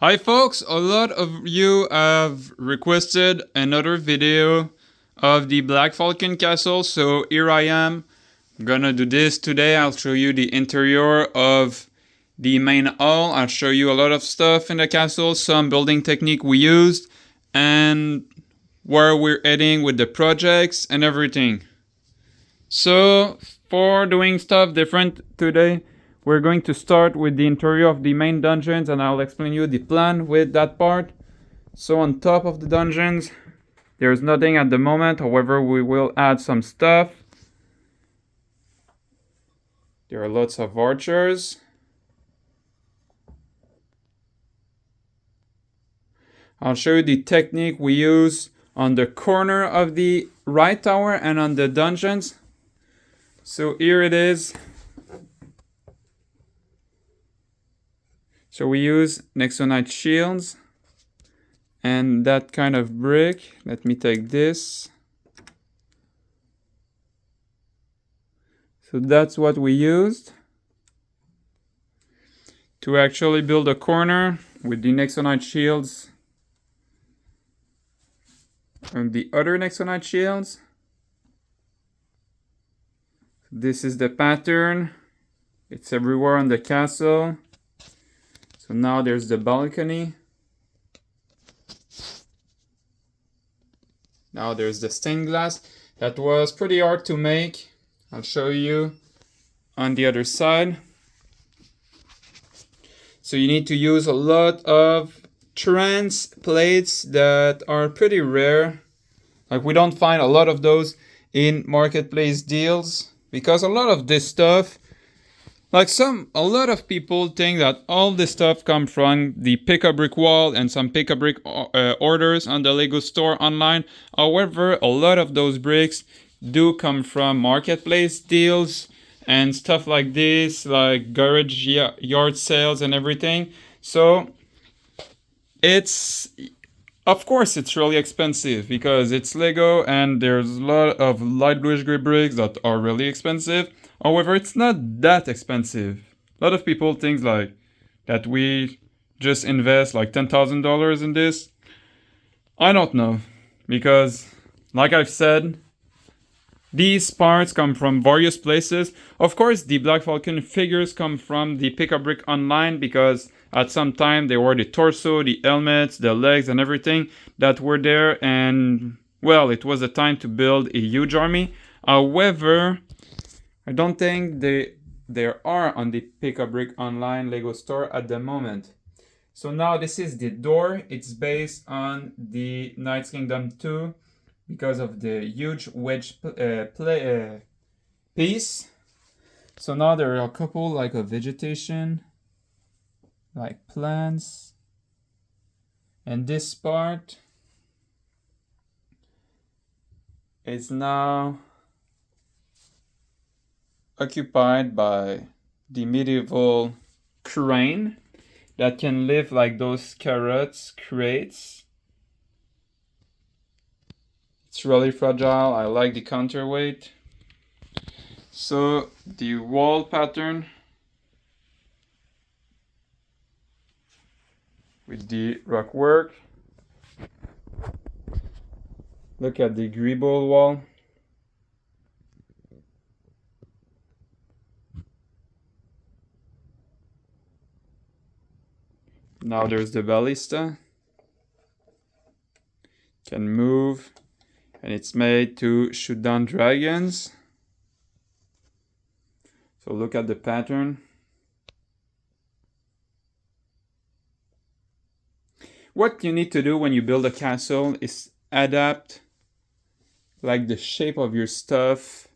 Hi folks, a lot of you have requested another video of the Black Falcon Castle, so here I am. I'm gonna do this today. I'll show you the interior of the main hall. I'll show you a lot of stuff in the castle, some building technique we used, and where we're heading with the projects and everything. So for doing stuff different today, we're going to start with the interior of the main dungeons, and I'll explain you the plan with that part. So on top of the dungeons, there's nothing at the moment. However, we will add some stuff. There are lots of archers. I'll show you the technique we use on the corner of the right tower and on the dungeons. So here it is. So we use Nexonite shields and that kind of brick. Let me take this. So that's what we used to actually build a corner with the Nexonite shields and the other Nexonite shields. This is the pattern. It's everywhere on the castle. So now there's the balcony. Now there's the stained glass. That was pretty hard to make. I'll show you on the other side. So you need to use a lot of trans plates that are pretty rare. Like we don't find a lot of those in marketplace deals because a lot of this stuff, a lot of people think that all this stuff comes from the pick-a-brick wall and some pick-a-brick orders on the Lego store online. However, a lot of those bricks do come from marketplace deals and stuff like this, like garage yard sales and everything. So of course it's really expensive because it's Lego and there's a lot of light bluish gray bricks that are really expensive. However, it's not that expensive. A lot of people think like that we just invest like $10,000 in this. I don't know, because like I've said, these parts come from various places. Of course, the Black Falcon figures come from the Pick-a-Brick online because at some time they were the torso, the helmets, the legs and everything that were there, and well, it was a time to build a huge army. However, I don't think there are on the Pick-a-Brick online Lego store at the moment. So now this is the door. It's based on the Knights Kingdom 2 because of the huge wedge piece. So now there are a couple like a vegetation, like plants. And this part is now occupied by the medieval crane that can live like those carrots crates. It's really fragile. I like the counterweight. So the wall pattern with the rock work. Look at the greeble wall. Now there's the Ballista. Can move, and it's made to shoot down dragons. So look at the pattern. What you need to do when you build a castle is adapt like the shape of your stuff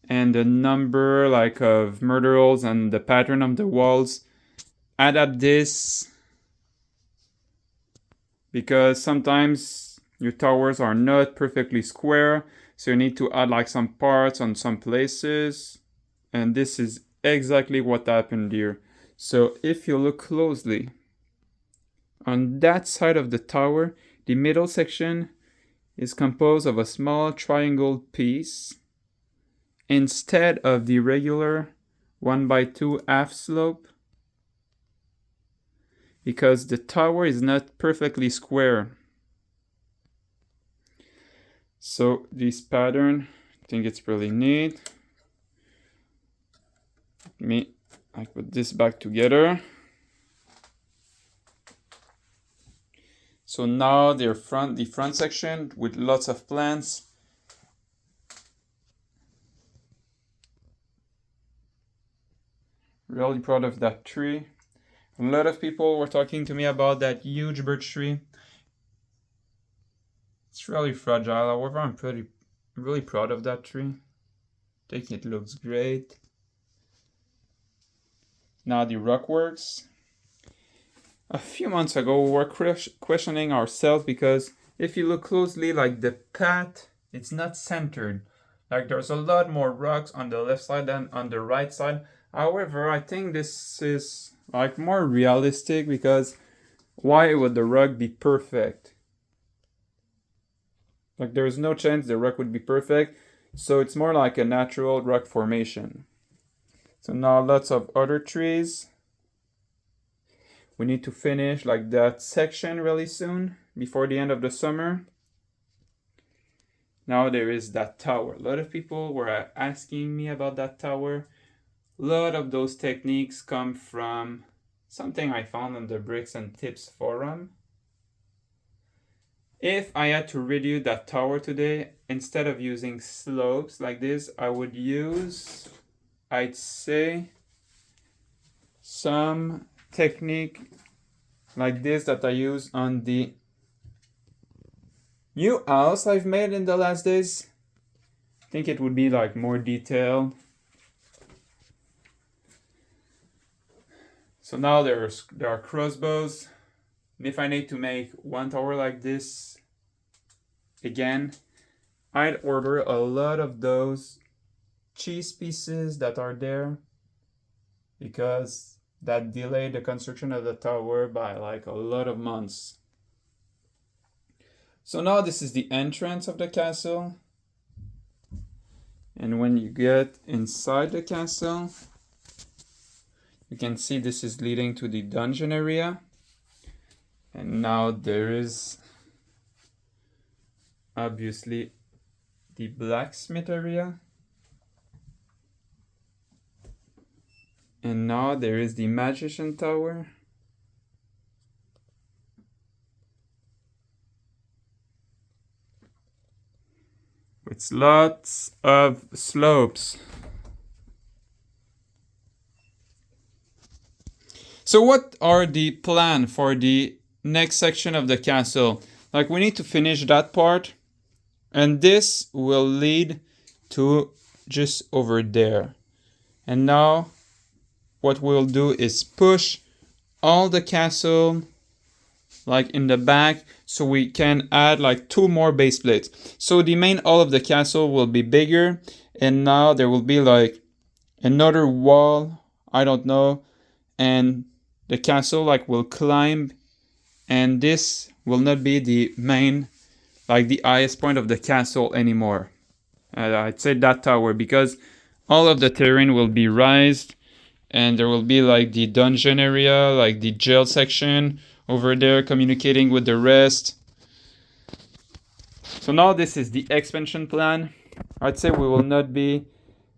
and the number like of murder holes and the pattern of the walls. Adapt this because sometimes your towers are not perfectly square, so you need to add like some parts on some places, and this is exactly what happened here. So if you look closely on that side of the tower, the middle section is composed of a small triangle piece instead of the regular 1x2 half slope. because the tower is not perfectly square. So this pattern, I think it's really neat. I put this back together. So now the front section with lots of plants. Really proud of that tree. A lot of people were talking to me about that huge birch tree. It's really fragile, however, I'm really proud of that tree. I think it looks great. Now the rock works. A few months ago, we were questioning ourselves because if you look closely, like the path, it's not centered. Like there's a lot more rocks on the left side than on the right side. However, I think this is like more realistic because why would the rock be perfect? Like there is no chance the rock would be perfect. So it's more like a natural rock formation. So now lots of other trees. We need to finish like that section really soon before the end of the summer. Now there is that tower. A lot of people were asking me about that tower. A lot of those techniques come from something I found on the Bricks and Tips forum. If I had to redo that tower today, instead of using slopes like this, I would use, I'd say, some technique like this that I use on the new house I've made in the last days. I think it would be like more detailed. So now there are crossbows. And if I need to make one tower like this again, I'd order a lot of those cheese pieces that are there because that delayed the construction of the tower by like a lot of months. So now this is the entrance of the castle. And when you get inside the castle, you can see this is leading to the dungeon area. And now there is obviously the blacksmith area. And now there is the magician tower. With lots of slopes. So what are the plan for the next section of the castle? Like we need to finish that part. And this will lead to just over there. And now what we'll do is push all the castle like in the back so we can add like 2 more base plates. So the main hall of the castle will be bigger and now there will be like another wall, I don't know, and the castle like will climb and this will not be the main, like the highest point of the castle anymore. I'd say that tower because all of the terrain will be raised and there will be like the dungeon area, like the jail section over there communicating with the rest. So now this is the expansion plan. I'd say we will not be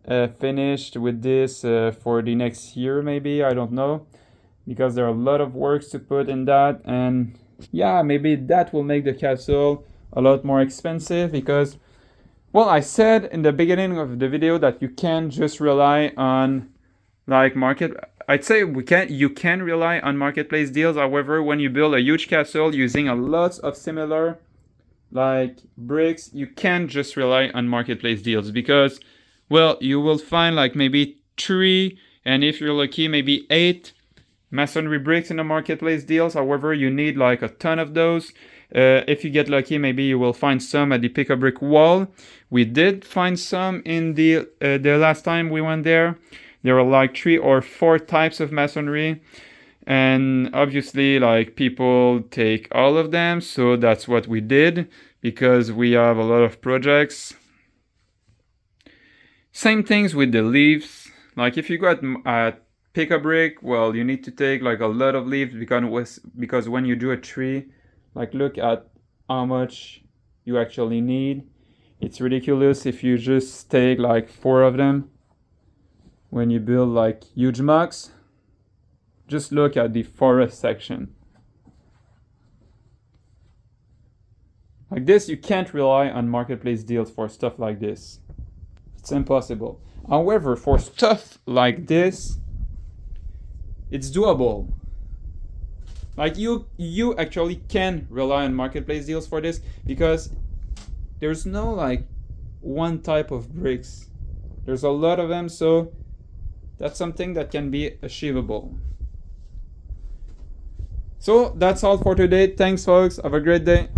finished with this for the next year maybe, I don't know, because there are a lot of works to put in that, and yeah, maybe that will make the castle a lot more expensive because, well, I said in the beginning of the video that you can't just rely on like I'd say you can rely on marketplace deals. However, when you build a huge castle using a lot of similar like bricks, you can't just rely on marketplace deals because, well, you will find like maybe 3 and if you're lucky maybe 8 masonry bricks in the marketplace deals. However, you need like a ton of those. If you get lucky, maybe you will find some at the pick-a-brick wall. We did find some in the last time we went there. There were like 3 or 4 types of masonry. And obviously, like people take all of them. So that's what we did because we have a lot of projects. Same things with the leaves. Like if you go at pick a brick, well, you need to take like a lot of leaves because when you do a tree, like look at how much you actually need. It's ridiculous if you just take like 4 of them when you build like huge mocks. Just look at the forest section. Like this, you can't rely on marketplace deals for stuff like this. It's impossible. However, for stuff like this, it's doable. Like you actually can rely on marketplace deals for this because there's no like one type of bricks. There's a lot of them, so that's something that can be achievable. So that's all for today. Thanks folks. Have a great day.